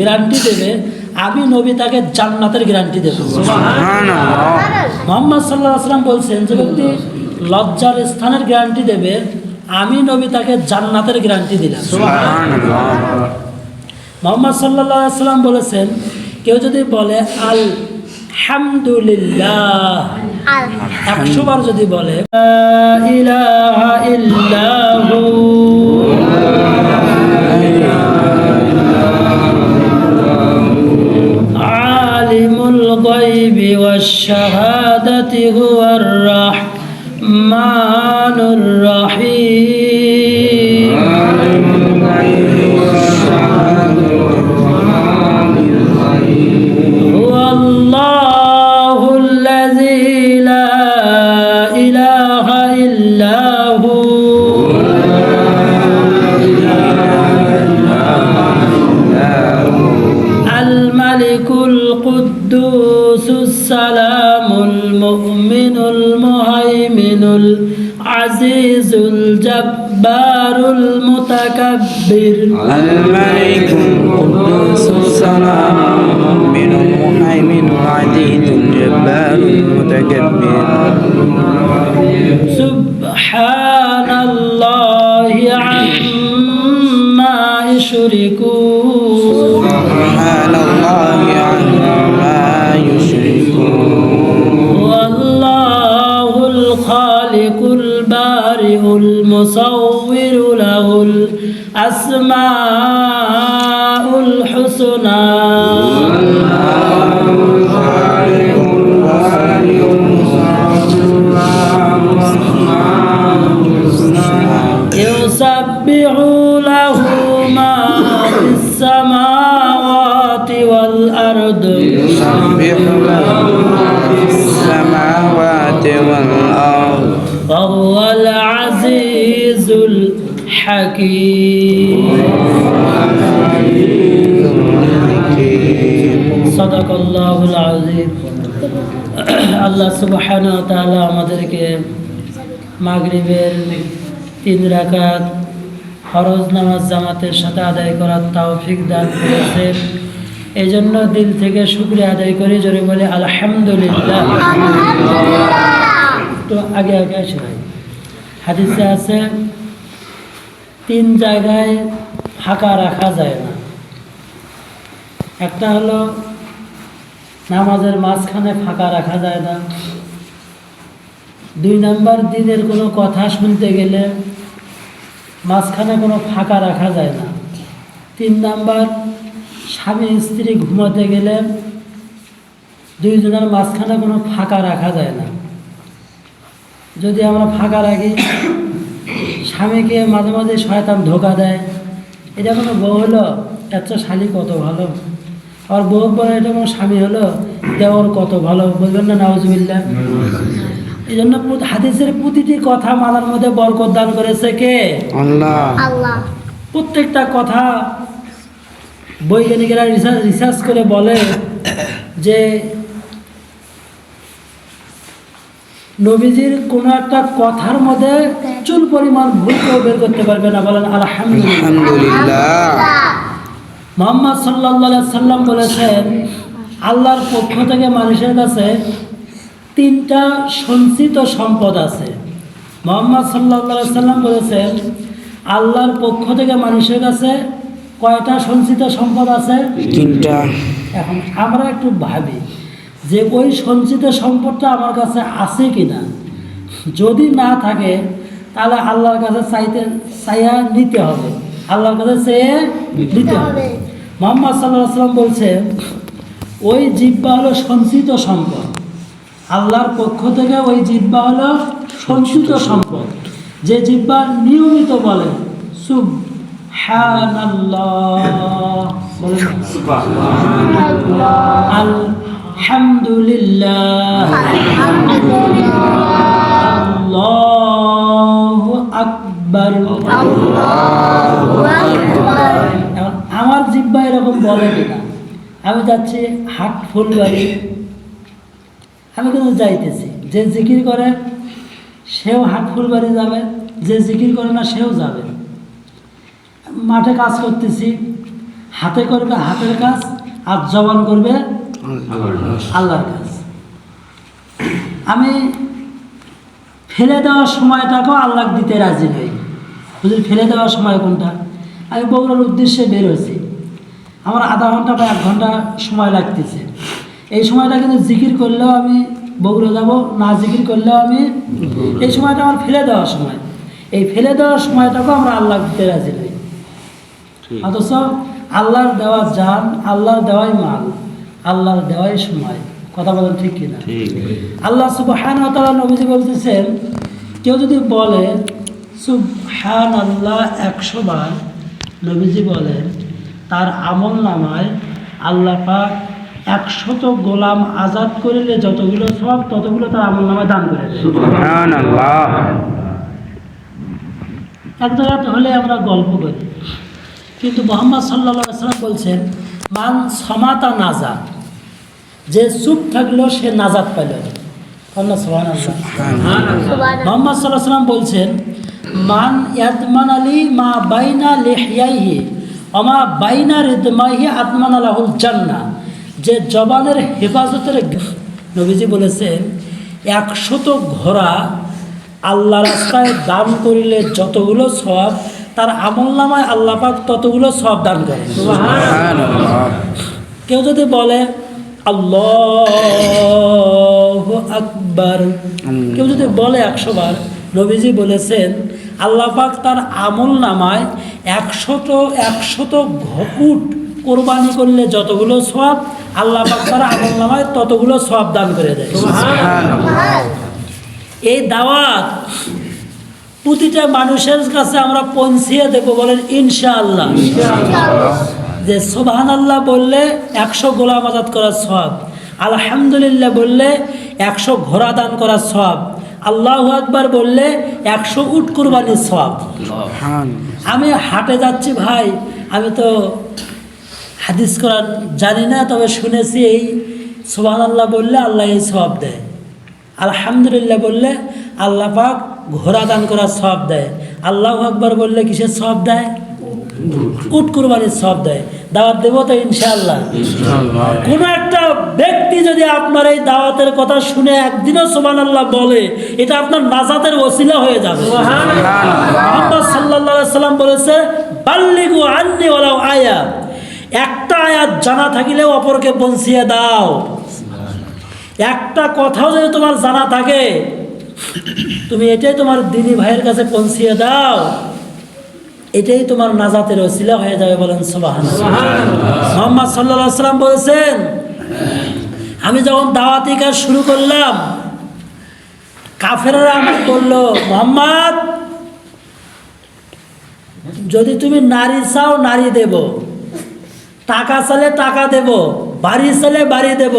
Guarantee দেবে, আমি নবী তাকে জান্নাতের গ্যারান্টি দেব। মুহাম্মদ সাল্লাল্লাহু আলাইহি ওয়াসাল্লাম বলছেন, যে ব্যক্তি লজ্জার স্থানের গ্যারান্টি দেবে, আমি নবী তাকে জান্নাতের গ্যারান্টি দিলাম। মুহাম্মদ সাল্লাল্লাহু আলাইহি ওয়াসাল্লাম বলেছেন, কেউ যদি বলে আলহামদুলিল্লাহ 100 বার যদি বলে, লা ইলাহা ইল্লাহু আলিমুল গায়বি ওয়াশ শাহাদাতি হুয়ার রাহমানুর রাহিম, হুয়াল্লাহুল্লাযী লা ইলাহা ইল্লা হু, আল মালিকুল কুদ্দুসুস সালামুল মুমিনুল মুহাইমিনুল আজিজুল জব্বারুল মুতাকাব্বির, আল মালিকুল কুদ্দুসুস সালামুল মুমিনুল মুহাইমিনুল আজিজুল জব্বারুল মুতাকাব্বির, সুবহানাল্লাহি আম্মা ইউশরিকুন, সুবহানাল্লাহি আম্মা ইউশরিকুন, ওয়াল্লাহুল খালিকুল বারিউল মুসাউবিরু লাহুল আসমাউল হুসনা, ইউসাব্বিহু লাহু মা ফিস সামাওয়াতি ওয়াল আরদ, ইউসাব্বিহু লাহু মা ফিস সামাওয়াতি ওয়াল আরদ, ওয়া হুয়াল আজিজুল হাকীম। সাদাকাল্লাহুল আযীম। আল্লাহ সুবহানাহু ওয়া তাআলা আমাদেরকে মাগরিবের 3 রাকাত ফরজ নামাজ জামাতের সাথে আদায় করার তৌফিক দান করেছেন। এই জন্য দিল থেকে শুকরিয়া আদায় করে জোরে বলে আলহামদুলিল্লাহ। তো আগে আগে আসে ভাই, হাদিসে আছে 3 জায়গায় ফাঁকা রাখা যায় না। একটা হলো নামাজের মাঝখানে ফাঁকা রাখা যায় না। 2 নাম্বার, দিনের কোনো কথা শুনতে গেলে মাঝখানে কোনো ফাঁকা রাখা যায় না। 3 নাম্বার, স্বামী স্ত্রী ঘুমাতে গেলে 2 জনের মাঝখানে কোনো ফাঁকা রাখা যায় না। যদি আমরা ফাঁকা রাখি, স্বামীকে মাঝে মাঝে শয়তান ধোঁকা দেয়, এটা কোনো বউ হলো, এত শালি কত ভালো, আর বউ বলে এটা কোনো স্বামী হলো, দেওয়ার কত ভালো, বলবেন না নাউজুবিল্লাহ। এই জন্য হাদিসের প্রতিটি কথা মানার মধ্যে বরকত দান করেছে কে? আল্লাহ। প্রত্যেকটা কথা বৈজ্ঞানিকেরা রিসার্চ করে বলে যে নবীজির কোনো একটা কথার মধ্যে চুল পরিমাণ ভুল কেউ বের করতে পারবে না। বলেন আলহামদুলিল্লাহ। মুহাম্মদ সাল্লাল্লাহু আলাইহি সাল্লাম বলেছেন, আল্লাহর পক্ষ থেকে মানুষের কাছে 3টা সঞ্চিত সম্পদ আছে। মুহাম্মদ সাল্লাল্লাহু আলাইহি সাল্লাম বলেছেন, আল্লাহর পক্ষ থেকে মানুষের কাছে কয়টা সঞ্চিত সম্পদ আছে? 3টা। এখন আমরা একটু ভাবি যে ওই সঞ্চিত সম্পদটা আমার কাছে আছে কিনা। যদি না থাকে তাহলে আল্লাহর কাছে চাইয়া নিতে হবে, আল্লাহর কাছে চেয়ে নিতে হবে। মুহাম্মদ সাল্লাল্লাহু আলাইহি সাল্লাম বলছেন, ওই জিহ্বা হলো সঞ্চিত সম্পদ। আল্লাহর পক্ষ থেকে ওই জিহ্বা হলো সঞ্চিত সম্পদ, যে জিহ্বা নিয়মিত বলে সুবহানাল্লাহ, আলহামদুলিল্লাহ, আল্লাহু আকবার। আমার জিহ্বা এরকম বলে কিনা? আমি যাচ্ছি হাট ফুলবাড়ি, আমি কিন্তু যাইতেছি, যে জিকির করে সেও হাট ফুলবাড়ি যাবে, যে জিকির করে না সেও যাবে। মাঠে কাজ করতেছি, হাতে করবে হাতের কাজ, আর জবান করবে আল্লাহর কাজ। আমি ফেলে দেওয়ার সময়টাকেও আল্লাহ দিতে রাজি নই। হুজুর ফেলে দেওয়ার সময় কোনটা? আমি বগুড়ার উদ্দেশ্যে বের হয়েছি, আমার আধা ঘন্টা বা 1 ঘন্টা সময় লাগতেছে। এই সময়টা কিন্তু জিকির করলেও আমি বগুড়া যাব, না জিকির করলেও আমি, এই সময়টা আমার ফেলে দেওয়ার সময়। এই ফেলে দেওয়ার সময়টাকেও আমরা আল্লাহ দিতে রাজি নই। অথচ আল্লাহর দেওয়া জান, আল্লাহর দেওয়াই মাল, আল্লাহর দেওয়াই সময়। কথা বলেন ঠিক কিনা? আল্লাহ সুবহানাহু ওয়া তাআলা নবীজি বলতেছেন, কেউ যদি বলে সুবহানাল্লাহ 100 বার, নবীজি বলেন তার আমল নামায় আল্লাহ পাক 100 গোলাম আজাদ করিলে যতগুলো সব, ততগুলো তার আমল নামায় দান করে দেয়। সুবহানাল্লাহ। এক জায়গাতে হলে আমরা গল্প করি, কিন্তু মুহাম্মদ সাল্লাল্লাহু আলাইহি ওয়াসাল্লাম বলছেন মান সমাতা নাজাত, যে চুপ থাকলো সে নাজাত পেল। আল্লাহ সুবহানাল্লাহ। মুহাম্মদ সাল্লাল্লাহু আলাইহি ওয়াসাল্লাম বলছেন মান ইয়াদমান আলী মা বাইনা লিহইয়াইহি আমা বাইনা রিদমাইহি আদমান লাহুল জান্নাহ, যে জবানের হেফাজতের, নবীজি বলেছেন 100 ঘোড়া আল্লাহ রাস্তায় দান করিলে যতগুলো সওয়াব, তার আমলনামায় আল্লাহ পাক ততগুলো সওয়াব দান করেন। সুবহানাল্লাহ। কেউ যদি বলে আল্লাহু আকবার, কেউ যদি বলে 100 বার, নবীজি বলেছেন আল্লাহ পাক তার আমলনামায় 100 উট কোরবানি করলে যতগুলো সওয়াব, আল্লাহ পাক তার আমলনামায় ততগুলো সওয়াব দান করে দেয়। সুবহানাল্লাহ। এই দাওয়াত প্রতিটা মানুষের কাছে আমরা পৌঁছিয়ে দেব, বলেন ইনশাআল্লাহ। যে সুবহানাল্লাহ বললে 100 গোলাম আজাদ করার সওয়াব, আলহামদুলিল্লাহ বললে 100 ঘোড়া দান করার সওয়াব, আল্লাহু আকবার বললে 100 উট কুরবানির সওয়াব। আমি হাটে যাচ্ছি ভাই, আমি তো হাদিস কোরআন জানি না, তবে শুনেছি এই সুবহানাল্লাহ বললে আল্লাহ এই সওয়াব দেয়, আলহামদুলিল্লাহ বললে আল্লাহ পাক ঘোড়া দান করার সওয়াব দেয়, আল্লাহু আকবার বললে কিসের সওয়াব দেয়? উট কুরবানির সওয়াব দেয়। দাওয়াত দেব তো ইনশাআল্লাহ। কোন একটা ব্যক্তি যদি আপনার এই দাওয়াতের কথা শুনে একদিনও সুবহানাল্লাহ বলে, এটা আপনার নাজাতের ওসিলা হয়ে যাবে। মুহাম্মদ সাল্লাল্লাহু আলাইহি সাল্লাম বলেছে বাল্লিগু আন্নি ওয়ালাউ আয়া, একটা আয়াত জানা থাকিলেও অপরকে পৌঁছিয়ে দাও। একটা কথাও যদি তোমার জানা থাকে, তুমি এটাই তোমার দিনী ভাইয়ের কাছে পৌঁছিয়ে দাও, এটাই তোমার নাজাতের ওসিলা হয়ে যাবে। বলেন সুবহানাল্লাহ। মুহাম্মদ সাল্লাল্লাহু আলাইহি সাল্লাম বলেছেন, আমি যখন দাওয়াতি কাজ শুরু করলাম, কাফেররা আমাকে বলল, মুহাম্মদ যদি তুমি নারী চাও নারী দেব, টাকা চাইলে টাকা দেব, বাড়ি চাইলে বাড়ি দেব,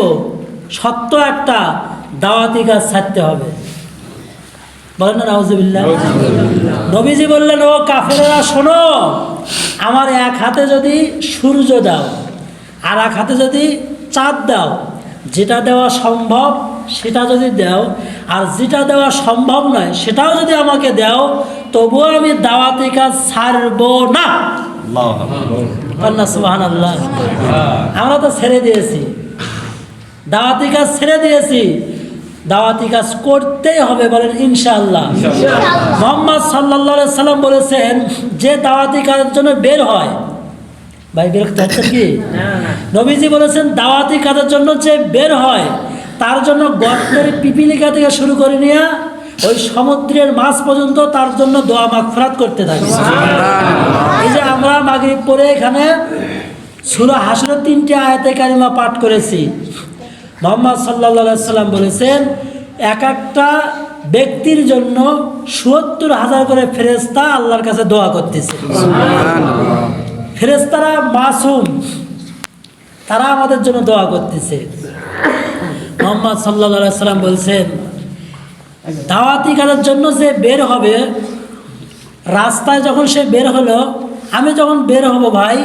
সত্য একটা দাওয়াতি কাজ ছাড়তে হবে। বলেন না নাউজুবিল্লাহ। নবীজি বললেন, ও কাফেররা শোনো, আমার এক হাতে যদি সূর্য দাও, আর এক হাতে যদি চাঁদ দাও, যেটা দেওয়া সম্ভব সেটা যদি দাও, আর যেটা দেওয়া সম্ভব নয় সেটাও যদি আমাকে দাও, তবুও আমি দাওয়াতি কাজ ছাড়বো না। আল্লাহ সুবহানাল্লাহ। আমরা তো ছেড়ে দিয়েছি, দাওয়াতি কাজ ছেড়ে দিয়েছি, দাওয়াতি কাজ করতেই হবে। বলেন ইনশাআল্লাহ। মুহাম্মদ সাল্লাল্লাহু আলাইহি সাল্লাম বলেছেন, যে দাওয়াতি কাজের জন্য বের হয়, ভাই বিরক্ত হচ্ছে কি? নবীজি বলেছেন দাওয়াতি কাজের জন্য যে বের হয়, তার জন্য গর্তের পিপিলিকা থেকে শুরু করে নিয়ে ওই সমুদ্রের মাছ পর্যন্ত তার জন্য দোয়া মাগফিরাত করতে থাকে। এই যে আমরা মাগরিব পরে এখানে সূরা হাশরের 3টি আয়াতে কারিমা পাঠ করেছি, মুহাম্মদ সাল্লাল্লাহু আলাইহি সাল্লাম বলেছেন এক একটা ব্যক্তির জন্য ৭০,০০০ করে ফেরেশতা আল্লাহর কাছে দোয়া করতেছে। ফেরেশতারা মাসুম, তারা আমাদের জন্য দোয়া করতেছে। মুহাম্মদ সাল্লাল্লাহু আলাইহি সাল্লাম বলছেন, দাওয়াতি কাজের জন্য যে বের হবে, রাস্তায় যখন সে বের হলো, আমি যখন বের হব ভাই,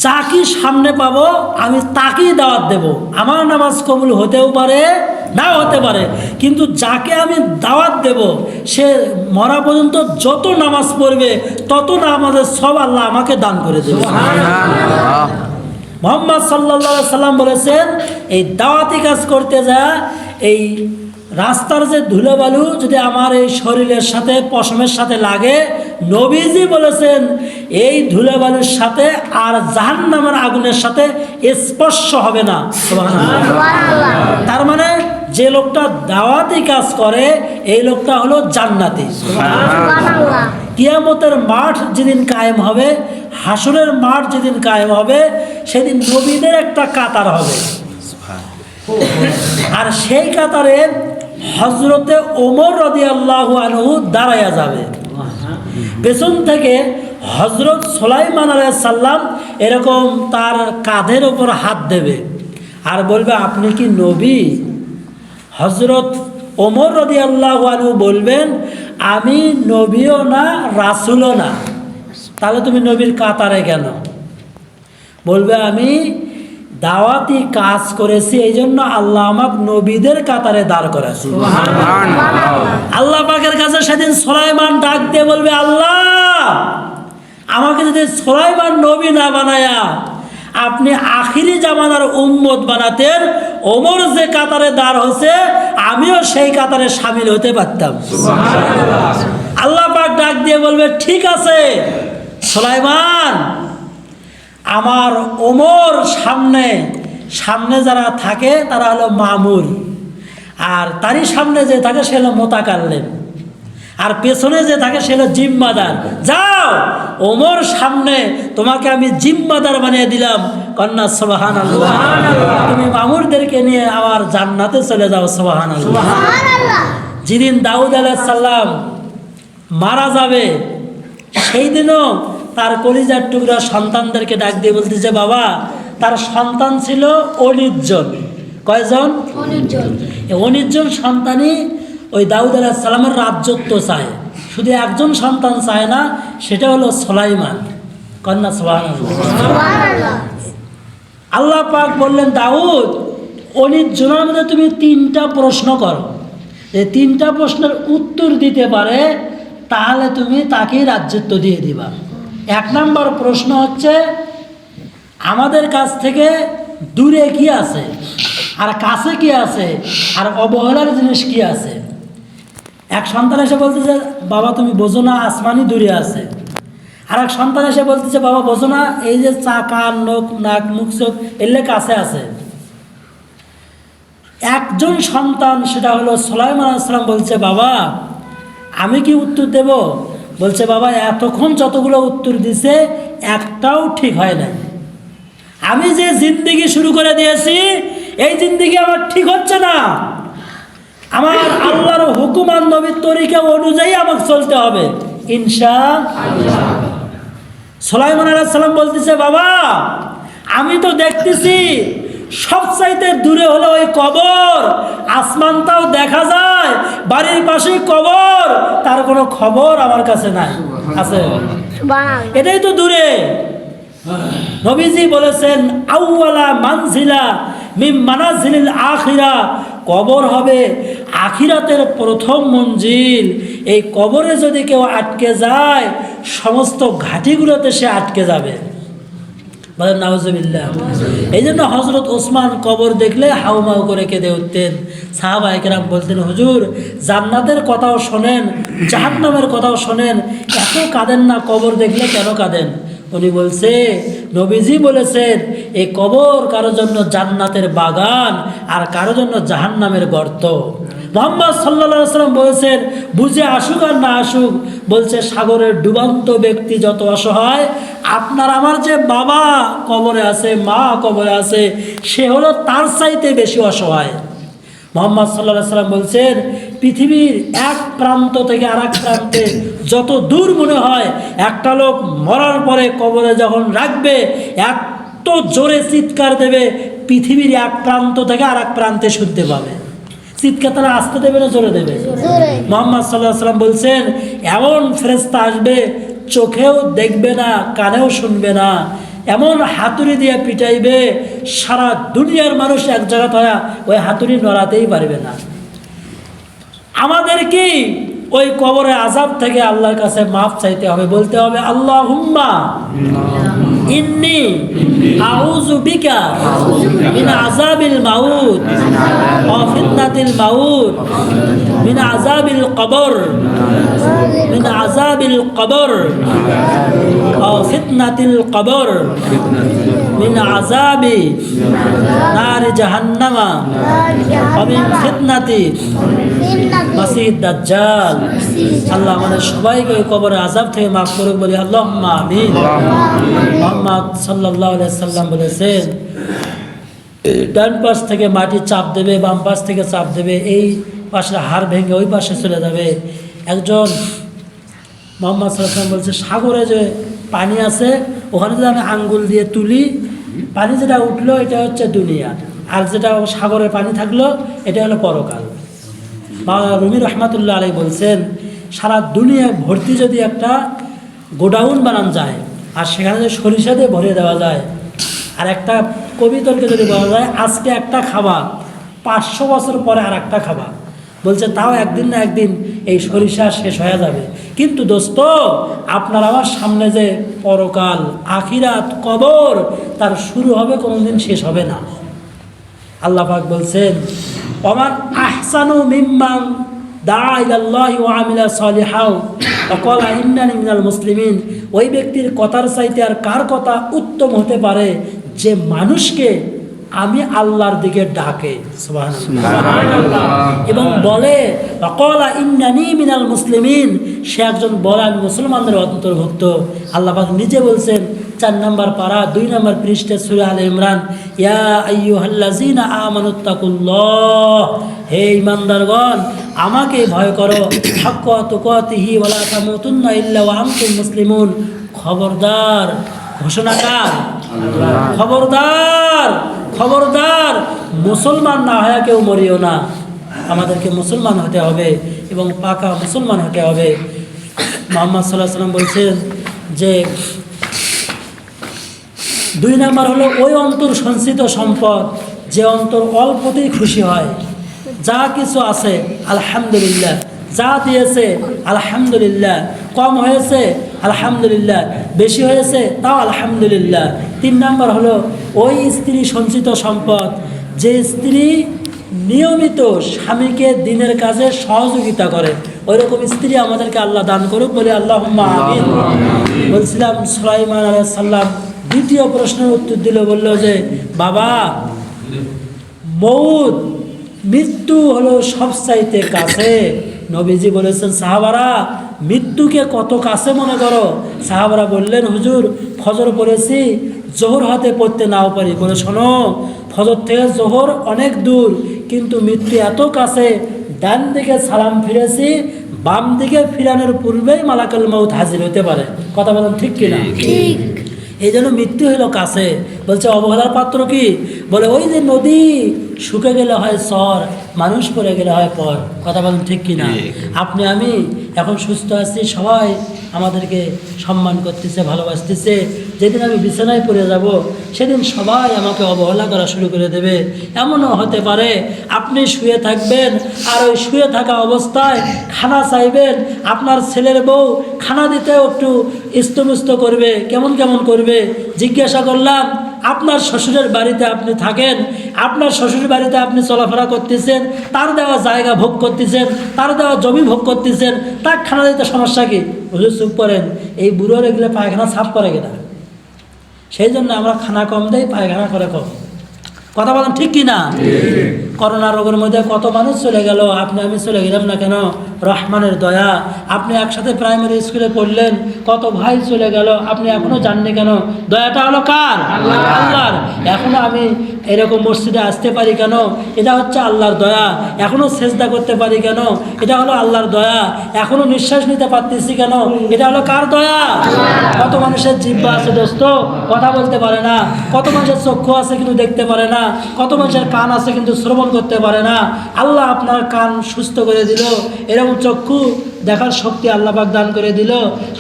যাকে সামনে পাবো আমি তাকেই দাওয়াত দেব। আমার নামাজ কবুল হতেও পারে, নাও হতে পারে, কিন্তু যাকে আমি দাওয়াত দেব সে মরা পর্যন্ত যত নামাজ পড়বে তত নামাজের সব আল্লাহ আমাকে দান করে দেবে। সুবহানাল্লাহ। মোহাম্মদ সাল্লাল্লাহু আলাইহি সাল্লাম বলেছেন, এই দাওয়াতি কাজ করতে যা এই রাস্তার যে ধুলোবালু যদি আমার এই শরীরের সাথে পশমের সাথে লাগে, নবীজি বলেছেন এই ধুলোবালুর সাথে আর জাহান্নামের আগুনের সাথে স্পর্শ হবে না। সুবহানাল্লাহ। তার মানে যে লোকটা দাওয়াতি কাজ করে এই লোকটা হলো জান্নাতি। কিয়ামতের মাঠ যেদিন কায়েম হবে, হাসরের মাঠ যেদিন কায়েম হবে, সেদিন নবীদের একটা কাতার হবে, আর সেই কাতারে হযরতে ওমর রাদিয়াল্লাহু আনহু দাঁড়ায়া যাবে। পেছন থেকে হযরত সুলাইমান আলাইহিস সালাম এরকম তার কাঁধের উপর হাত দেবে আর বলবে, আপনি কি নবী? হযরত ওমর রাদিয়াল্লাহু আনহু বলবেন, আমি নবীও না রাসূলও না। তাহলে তুমি নবীর কাতারে কেন? বলবে, আমি দাওয়াতি কাজ করেছি, এই জন্য আল্লাহ আমাকে নবীদের কাতারে দাঁড় করেছে। আল্লাহ পাকের কাছে সেদিন সুলাইমান ডাক দিয়ে বলবে, আল্লাহ আমাকে যদি সুলাইমান নবী না বানায়া আপনি আখিরি জামানার উম্মত বানাতেন, ওমর যে কাতারে দাঁড় হচ্ছে আমিও সেই কাতারে শামিল হতে পারতাম। আল্লাহ পাক ডাক দিয়ে বলবে, ঠিক আছে সুলাইমান, আমার ওমর সামনে সামনে যারা থাকে তারা হলো মামুর, আর তারই সামনে যে থাকে সে হলো মোতাকাল্লিম, আর পেছনে যে থাকে সে হলো জিম্মাদার। যাও ওমর সামনে, তোমাকে আমি জিম্মাদার বানিয়ে দিলাম। কন্যা সুবহানাল্লাহ। তুমি মামুরদেরকে নিয়ে আমার জান্নাতে চলে যাও। সুবহানাল্লাহ। যেদিন দাউদ আলাইহিস সালাম মারা যাবে সেই দিনও তার কলিজার টুকরা সন্তানদেরকে ডাক দিয়ে বলতেছে, বাবা তার সন্তান ছিল 19 জন। কয়জন? 19 জন সন্তানই ওই দাউদ আলাইহিস সালামের রাজ্যত্ব চায়, শুধু একজন সন্তান চায় না, সেটা হলো সুলাইমান। কন্যা সুবহানাল্লাহ। আল্লাহ পাক বললেন, দাউদ 19 জনের মধ্যে তুমি 3টা প্রশ্ন করো, এই 3টা প্রশ্নের উত্তর দিতে পারে তাহলে তুমি তাকে রাজ্যত্ব দিয়ে দিবা। 1 নম্বর প্রশ্ন হচ্ছে, আমাদের কাছ থেকে দূরে কি আছে আর কাছে কি আছে আর অবহেলার জিনিস কি আছে। এক সন্তান এসে বলতেছে, বাবা তুমি বোঝো না আসমানি দূরে আছে। আর এক সন্তান এসে বলতেছে, বাবা বোঝো না এই যে কান নখ নাক মুখ চোখ এলে কাছে আছে। একজন সন্তান সেটা হলো সুলাইমান আলাইহিস সালাম বলছে, বাবা আমি কি উত্তর দেব? বলছে, বাবা এতক্ষণ যতগুলো উত্তর দিছে একটাও ঠিক হয় নাই। আমি যে জিন্দেগি শুরু করে দিয়েছি এই জিন্দেগি আমার ঠিক হচ্ছে না। আমার আল্লাহর হুকুম আর নবীর তরিকা অনুযায়ী আমাকে চলতে হবে ইনশাআল্লাহ। সুলাইমান আলাইহিস সালাম বলতেছে, বাবা আমি তো দেখতেছি সবচাইতে দূরে হলো ওই কবর, আসমানটাও দেখা যায়, বাড়ির পাশে কবর, তার কোনো খবর আমার কাছে নাই। আছে এটাই তো দূরে। নবীজি বলেছেন, আউয়ালা মানজিলা মিন মানাজিলিল আখিরা, কবর হবে আখিরাতের প্রথম মঞ্জিল। এই কবরে যদি কেউ আটকে যায় সমস্ত ঘাটিগুলোতে সে আটকে যাবে। বলেন নাউজুবিল্লাহ। এই জন্য হযরত ওসমান কবর দেখলে হাউমাউ করে কেঁদে উঠতেন। সাহাবায়ে কেরাম বলতেন, হুজুর জান্নাতের কথাও শোনেন, জাহান্নামের কথাও শোনেন, এত কাঁদেন না, কবর দেখলে কেন কাঁদেন? উনি বলছে, নবীজি বলেছেন এই কবর কারোর জন্য জান্নাতের বাগান আর কারোর জন্য জাহান্নামের গর্ত। মুহাম্মদ সাল্লাল্লাহু আলাইহি ওয়াসাল্লাম বলেছেন, বুঝে আসুক আর না আসুক, বলছে সাগরের ডুবান্ত ব্যক্তি যত অসহায়, আপনার আমার যে বাবা কবরে আছে, মা কবরে আছে, সে হলো তার চাইতে বেশি অসহায়। মুহাম্মদ সাল্লাল্লাহু আলাইহি ওয়াসাল্লাম বলছেন, পৃথিবীর এক প্রান্ত থেকে আরেক প্রান্তে যত দূর মনে হয়, একটা লোক মরার পরে কবরে যখন রাখবে এত জোরে চিৎকার দেবে, পৃথিবীর এক প্রান্ত থেকে আরেক প্রান্তে শুনতে পাবে। চিৎকার তারা আসতে দেবে না জোরে দেবে? মুহাম্মদ সাল্লাল্লাহু আলাইহি ওয়াসাল্লাম বলছেন, এমন ফেরেশতা আসবে চোখেও দেখবে না, কানেও শুনবে না, এমন হাতুড়ি দিয়ে পিটাইবে সারা দুনিয়ার মানুষ এক জায়গা হয়ে ওই হাতুড়ি নড়াতেই পারবে না। আমাদের কি ওই কবরের আযাব থেকে আল্লাহর কাছে মাফ চাইতে হবে, বলতে হবে আল্লাহুম্মা ইন্নী আউযু বিকা মিন আযাবিল মাউত ওয়া ফিতনাতিল মাউত মিন আযাবিল কবর মিন আযাবিল কবর ওয়া ফিতনাতিল কবর মিন আযাবি নারি জাহান্নামা ওয়া মিন ফিতনাতি মাসিহিদ দাজ্জাল। আল্লাহ আমাদের সবাইকে ওই কবরের আযাব থেকে মাফ করুক, বলি আল্লাহুম্মা আমিন। মুহাম্মদ সাল্লাল্লাহু আলাইহি সাল্লাম বলেছেন, ডান পাশ থেকে মাটি চাপ দেবে, বাম পাশ থেকে চাপ দেবে, এই পাশের হাড় ভেঙে ওই পাশে চলে যাবে। একজন মুহাম্মদ সাল্লাল্লাহু আলাইহি সাল্লাম বলছে, সাগরে যে পানি আছে ওখানে যদি আমি আঙ্গুল দিয়ে তুলি, পানি যেটা উঠলো এটা হচ্ছে দুনিয়া, আর যেটা সাগরে পানি থাকলো এটা হলো পরকাল। মাওলানা রুমি রহমাতুল্লাহ আলাইহি বলছেন, সারা দুনিয়া ভর্তি যদি একটা গোডাউন বানানো যায় আর সেখানে যদি সরিষা দিয়ে ভরে দেওয়া যায়, আর একটা কবিতলকে যদি বলা যায় আজকে একটা খাবা 500 বছর পরে আর একটা খাবা, বলছে তাও একদিন না একদিন এই সরিষা শেষ হয়ে যাবে। কিন্তু দোস্ত, আপনার আমার সামনে যে পরকাল, আখিরাত, কবর, তার শুরু হবে, কোনোদিন শেষ হবে না। আল্লাহ পাক বলছেন, ওমান আহসানু মিম্মান দাআ ইলাল্লাহি ওয়া আমিলা সালিহাও ওয়া ক্বালা ইন্নানি মিনাল মুসলিমিন। ওই ব্যক্তির কথার চাইতে আর কার কথা উত্তম হতে পারে যে মানুষকে আমি আল্লাহর দিকে ডাকে, সুবহানাল্লাহ, এবং বলে ওয়া ক্বালা ইন্নানি মিনাল মুসলিমিন, সে একজন বলে আমি মুসলমানদের অন্তর্ভুক্ত। আল্লাহ পাক নিজে বলছেন 4 নম্বর পারা 2 নম্বর পৃষ্ঠা সূরা আলে ইমরান, ইয়া আইয়ুহাল্লাযীনা আমানুত্তাকুল্লাহ, হে ঈমানদারগণ আমাকে ভয় করো, হাক্কা তুকাতিহি ওয়া লা তামুতুন্না ইল্লা ওয়া আনতুম মুসলিমুন। খবরদার, ঘোষণাকার, খবরদার, খবরদার, মুসলমান না হয়ে কেউ মরিও না। আমাদেরকে মুসলমান হতে হবে এবং পাকা মুসলমান হতে হবে। মুহাম্মদ সাল্লাল্লাহু আলাইহি ওয়াসাল্লাম বলছেন যে 2 নম্বর হলো ওই অন্তর সঞ্চিত সম্পদ, যে অন্তর অল্পতেই খুশি হয়। যা কিছু আছে আলহামদুলিল্লাহ, যা দিয়েছে আলহামদুলিল্লাহ, কম হয়েছে আলহামদুলিল্লাহ, বেশি হয়েছে তাও আলহামদুলিল্লাহ। 3 নম্বর হলো ওই স্ত্রী সঞ্চিত সম্পদ, যে স্ত্রী নিয়মিত স্বামীকে দিনের কাজে সহযোগিতা করে। ওইরকম স্ত্রী আমাদেরকে আল্লাহ দান করুক, বলে আল্লাহুম্মা আমিন। বলছিলাম সুলাইমান আলাইহিস সালাম দ্বিতীয় প্রশ্নের উত্তর দিল, বলল যে বাবা, মউত, মৃত্যু হলো সবচাইতে কাছে। নবীজি বলেছেন, সাহাবারা মৃত্যুকে কত কাছে মনে করো? সাহাবারা বললেন, হুজুর ফজর পড়েছি, জোহর হাতে পড়তে নাও পারি। বলে শোনো, ফজর থেকে জোহর অনেক দূর, কিন্তু মৃত্যু এত কাছে, ডান দিকে সালাম ফিরেছি, বাম দিকে ফিরানোর পূর্বেই মালাকুল মউত হাজির হতে পারে। কথা বলেন ঠিক কিনা? ঠিক। এই জন্য মৃত্যু হলো কাছে। বলছে অবহেলার পাত্র কি? বলে ওই যে নদী শুকে গেলে হয় সর, মানুষ পড়ে গেলে হয় পর। কথা বলেন ঠিক কিনা? আপনি আমি এখন সুস্থ আছি, সবাই আমাদেরকে সম্মান করতেছে, ভালোবাসতেছে। যেদিন আমি বিছানায় পড়ে যাব, সেদিন সবাই আমাকে অবহেলা করা শুরু করে দেবে। এমনও হতে পারে আপনি শুয়ে থাকবেন, আর ওই শুয়ে থাকা অবস্থায় খানা চাইবেন, আপনার ছেলের বউ খানা দিতেও একটু ইস্তমিস্ত করবে, কেমন কেমন করবে। জিজ্ঞাসা করলাম, আপনার শ্বশুরের বাড়িতে আপনি থাকেন, আপনার শ্বশুরের বাড়িতে আপনি চলাফেরা করতেছেন, তার দেওয়া জায়গা ভোগ করতেছেন, তার দেওয়া জমি ভোগ করতেছেন, তার খানা দিতে সমস্যা কি? হুজুর চুপ করেন, এই বুড়োর এগুলো পায়খানা সাফ করে কিনা? সেই জন্য আমরা খানা কম দেই, পায়খানা করে কম। কথা বলেন ঠিক কিনা? করোনা রোগের মধ্যে কত মানুষ চলে গেল, আপনি আমি চলে গেলাম না কেন? রহমানের দয়া। আপনি একসাথে প্রাইমারি স্কুলে পড়লেন, কত ভাই চলে গেল, আপনি এখনো জাননি কেন? দয়াটা হলো কার? আল্লাহর। এখনো আমি এরকম মসজিদে আসতে পারি কেন? এটা হচ্ছে আল্লাহর দয়া। এখনো সেজদা করতে পারি কেন? এটা হলো আল্লাহর দয়া। এখনো নিঃশ্বাস নিতে পারতেছি কেন? এটা হলো কার দয়া? কত মানুষের জিহ্বা আছে দোস্ত, কথা বলতে পারে না। কত মানুষের চক্ষু আছে কিন্তু দেখতে পারে না। কত মানুষের কান আছে কিন্তু শ্রবণ করতে পারে না। আল্লাহ আপনার কান সুস্থ করে দিল, এরকম চক্ষু দেখার শক্তি আল্লাহ পাক দান করে দিল,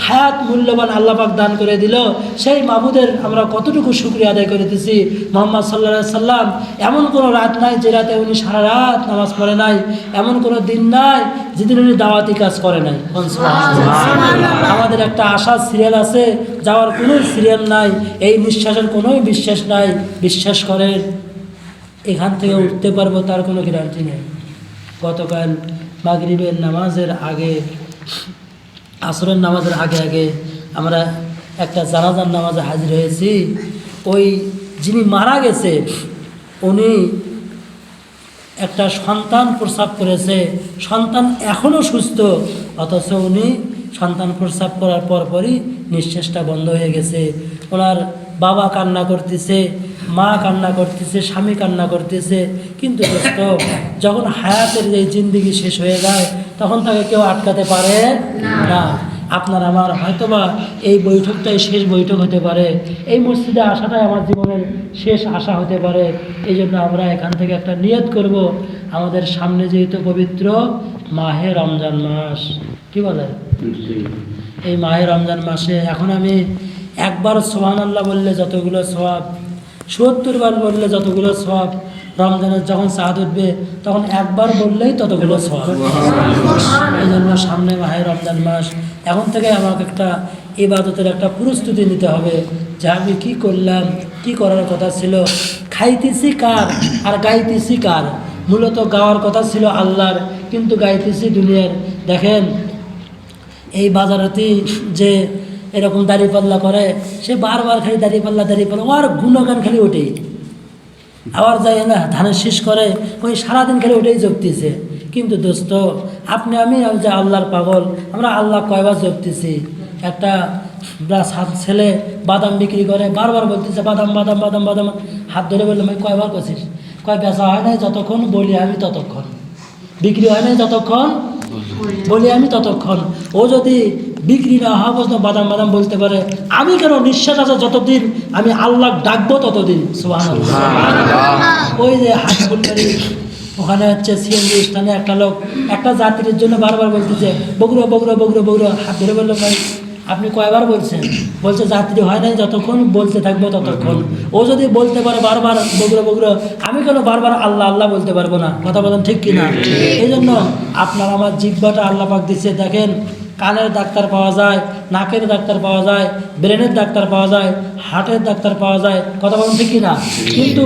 হায়াত মূল্যবান আল্লাহ পাক দান করে দিল। সেই মাবুদের আমরা কতটুকু শুকরিয়া আদায় করিতেছি। মুহাম্মদ সাল্লাল্লাহু আলাইহি সাল্লাম এমন কোনো রাত নাই যে রাতে উনি সারা রাত নামাজ পড়ে নাই, এমন কোনো দিন নাই যেদিন উনি দাওয়াতি কাজ করে নাই। আমাদের একটা আশার সিরিয়াল আছে, যাওয়ার কোনো সিরিয়াল নাই, এই নিঃশ্বাসের কোনো বিশ্বাস নাই। বিশ্বাস করেন এখান থেকে উঠতে পারবো তার কোনো গ্যারান্টি নেই। গতকাল মাগরিবের নামাজের আগে, আসরের নামাজের আগে আগে আমরা একটা জানাজার নামাজে হাজির হয়েছি। ওই যিনি মারা গেছে উনি একটা সন্তান প্রসব করেছে, সন্তান এখনও সুস্থ, অথচ উনি সন্তান প্রসব করার পরপরই নিঃশ্বাসটা বন্ধ হয়ে গেছে। ওনার বাবা কান্না করতেছে, মা কান্না করতেছে, স্বামী কান্না করতেছে, কিন্তু দোস্ত যখন হায়াতের এই জিন্দেগি শেষ হয়ে যায় তখন তাকে কেউ আটকাতে পারে না। আপনার আমার হয়তোবা এই বৈঠকটাই শেষ বৈঠক হতে পারে, এই মসজিদে আসাটাই আমার জীবনের শেষ আশা হতে পারে। এই জন্য আমরা এখান থেকে একটা নিয়ত করব, আমাদের সামনে যেহেতু পবিত্র মাহে রমজান মাস, কি বলে এই মাহে রমজান মাসে এখন আমি একবার সুবহানাল্লাহ বললে যতগুলো সওয়াব, ৭০ বার বললে যতগুলো সওয়াব, রমজানের যখন চাঁদ উঠবে তখন একবার বললেই ততগুলো সওয়াব। এই জন্য সামনে মাহে রমজান মাস, এখন থেকে আমাকে একটা ইবাদতের একটা প্রস্তুতি নিতে হবে যে আমি কি করলাম, কি করার কথা ছিল, খাইতেছি কার আর গাইতেছি কার। মূলত গাওয়ার কথা ছিল আল্লাহর, কিন্তু গাইতেছি দুনিয়ার। দেখেন এই বাজারেতেই যে এরকম দাড়িপাল্লা করে, সে বারবার খালি দাড়িপাল্লা ওর গুণগান খালি ওঠেই, আবার যায় না ধানের শীষ করে, ওই সারাদিন খালি ওটাই জপতেছে। কিন্তু দোস্ত আপনি আমি যে আল্লাহর পাগল, আমরা আল্লাহ কয়বার জপতেছি। একটা ছেলে বাদাম বিক্রি করে, বারবার বলতেছে বাদাম বাদাম বাদাম বাদাম, হাত ধরে বললাম ভাই কয়বার করছিস, কয় বেচা হয় নাই যতক্ষণ বলি আমি ততক্ষণ, বিক্রি হয় নাই যতক্ষণ বলি আমি ততক্ষণ। ও যদি বিক্রি না হওয়া পর্যন্ত বাদাম বাদাম বলতে পারে, আমি কেন নিঃশ্বাস আছে যতদিন আমি আল্লাহ ডাকবো ততদিন। সুবহানাল্লাহ। ওই যে হাসপাতাল ওখানে হচ্ছে সিএনজি স্থানে একটা লোক একটা যাত্রীর জন্য বারবার বলতেছে বগুড়া বগুড়া বগুড়া বগুড়া, হাত ধরে বললো ভাই আপনি কয়বার বলছেন, বলছে যাত্রী হয় নাই যতক্ষণ বলতে থাকবো ততক্ষণ। ও যদি বলতে পারে বারবার বগুড়া বগুড়া, আমি কেন বারবার আল্লাহ আল্লাহ বলতে পারবো না? কথা বলেন ঠিক কিনা? এই জন্য আপনার আমার জিহ্বাটা আল্লাহ পাক দিচ্ছে। দেখেন কানের ডাক্তার পাওয়া যায়, নাকের ডাক্তার পাওয়া যায়, ব্রেনের ডাক্তার পাওয়া যায়, হার্টের ডাক্তার পাওয়া যায়, কথা বলেন ঠিক কিনা? কিন্তু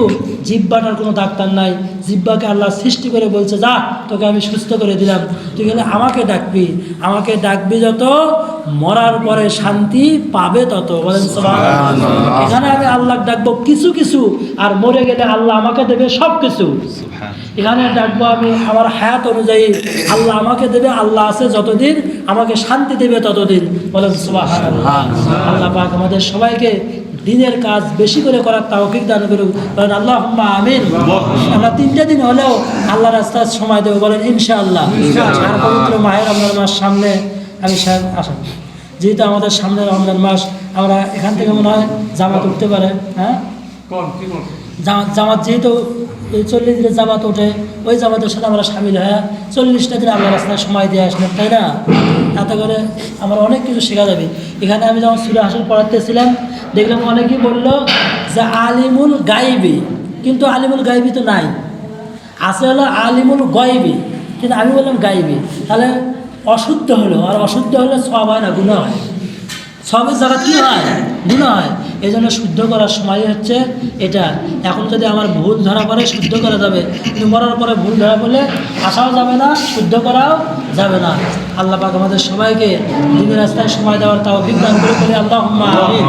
জিহ্বাটার কোনো ডাক্তার নাই। জিহ্বাকে আল্লাহ সৃষ্টি করে বলছে যা তোকে আমি সুস্থ করে দিলাম, তুই গেলে আমাকে ডাকবি, আমাকে ডাকবি যত মরার পরে শান্তি পাবে তত। বলেন সুবহানাল্লাহ। এখানে আমি আল্লাহ ডাকবো কিছু কিছু, আর মরে গেলে আল্লাহ আমাকে দেবে সব কিছু। এখানে ডাকবো আমি আমার হায়াত অনুযায়ী, আল্লাহ আমাকে দেবে, আল্লাহ আছে যতদিন আমাকে শান্তি দেবে ততদিন। বলেন সুবহানাল্লাহ। আল্লাহ পাক আমাদের সবাইকে দিনের কাজ বেশি করে করার তৌফিক দান করুক। বলেন আল্লাহুম্মা আমিন। আমরা 3টে দিন হলেও আল্লাহ রাস্তায় সময় দেবো, বলেন ইনশাআল্লাহ। আর পবিত্র মাহে রমজান মাস সামনে, আমি সাহেব আসেন, যেহেতু আমাদের সামনে রমজান মাস, আমরা এখান থেকে মনে হয় জামাত উঠতে পারে। হ্যাঁ জামাত যেহেতু 40 দিনের জামাত ওঠে, ওই জামাতের সাথে আমরা সামিল হয়ে 40টা দিন আল্লাহ রাস্তায় সময় দিয়ে আসলাম, তাই না? তাতে করে আমার অনেক কিছু শেখা যাবে। এখানে আমি যখন সূরা হাসর পড়াতেছিলাম দেখলাম অনেকেই বলল যে আলিমুল গাইবি, কিন্তু আলিমুল গাইবি তো নাই, আছে হলো আলিমুল গাইবি, কিন্তু আমি বললাম গাইবি, তাহলে অশুদ্ধ হলো। আর অশুদ্ধ হলে সওয়াব হয় না, গুনাহ হয়। সবের জায়গা কী হয়? গুনাহ হয়। এই জন্য শুদ্ধ করার সময় হচ্ছে এটা। এখন যদি আমার ভুল ধরা পড়ে শুদ্ধ করা যাবে, কিন্তু মরার পরে ভুল ধরা পড়লে আসাও যাবে না, শুদ্ধ করাও যাবে না। আল্লাহ পাক আমাদের সবাইকে দিনের রাস্তায় সময় দেওয়ার তৌফিক দান করে বলি আল্লাহুম্মা আমিন।